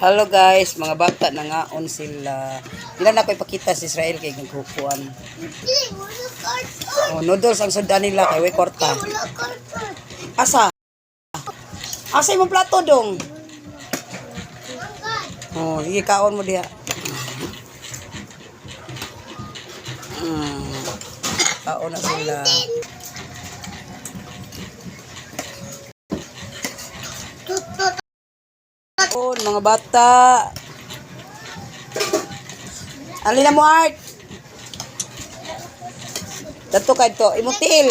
Hello guys, mga bata nangaon sila. Ilan na ko ipakita si Israel kay nagkukuan. Oh, noodles ang sudan nila kay way korta. Asa? Asa imong plato dong? Oh, sige kaon mo diha. Kaon na sila. Oh, mga bata. Alin na mo art? Dato ka ito. Imutil.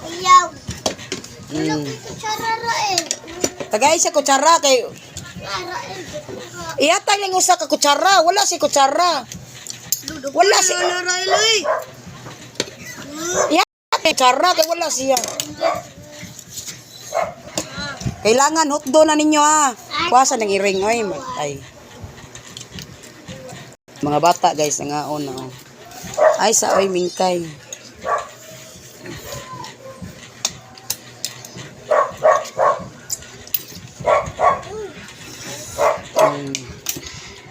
Ayaw. Wala kay kutsara ra eh. Tagay sa kutsara kay iyatay lang usa ka kutsara. Wala si kutsara. Wala si iyatay kutsara kay wala siya. Kailangan hotdo na ninyo ha. Kuwasa ng iring oy matay. Mga bata guys nangaon oh. Ay sa oy mingkay.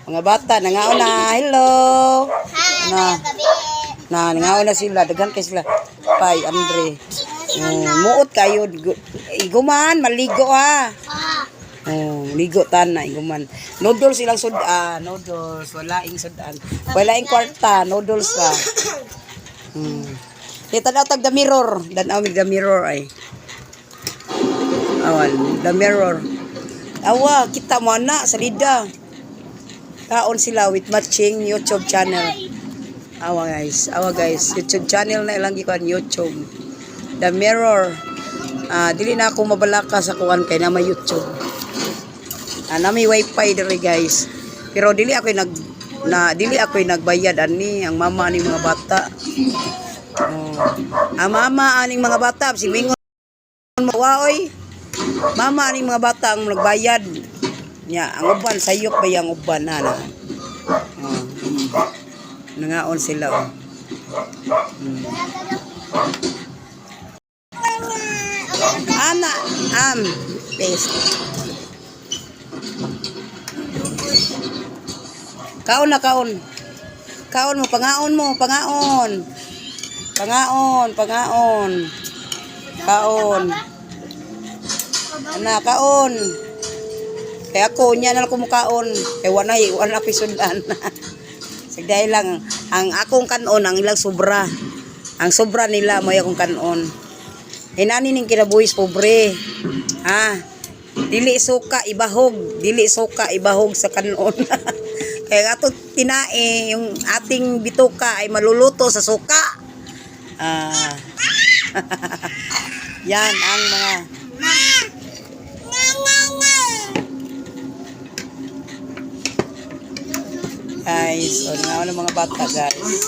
Mga bata nangaon na. Hello. Nangaon na sila. Daghan kay sila. Pai Andre. Muot kayo. Iguman, maligo ha. Ligo tan na iguman. Noodles silang sudan, noodles, walaing sudan. Walaing kwarta, noodles ra. Kita daw tag the mirror, danaw mig the mirror ay. Awan, the mirror. Awa, kita mo na sa lida. Kaon sila with matching YouTube channel. Awa guys, YouTube channel na ilang gikuan YouTube. The mirror. Dili na ako mabalaka sa kuan kay na may YouTube. Na may wifi diri guys. Pero dili ako nagbayad ani ang mama ni mga bata. Ang mama aning mga bata si Mingon mawaoy. Mama aning mga bata ang nagbayad. Nya ang uban sayop ba yang uban na. Nangaon sila oh. Paste. Kaon na kaon. Kaon mo, pangaon mo, pangaon. Pangaon. Kaon. Ana, kaon. Kaya ako, niya na ako mukaon. Kaya wala pisudan. Sagday lang, ang akong kanon, ang ilang sobra. Ang sobra nila, may akong kanon. Hinani ning kinabuhis pobre. Dili suka ibahog sa kanon. Kaya ato tinae yung ating bituka ay maluluto sa suka. Yan ang mga guys, o nga mga bata guys.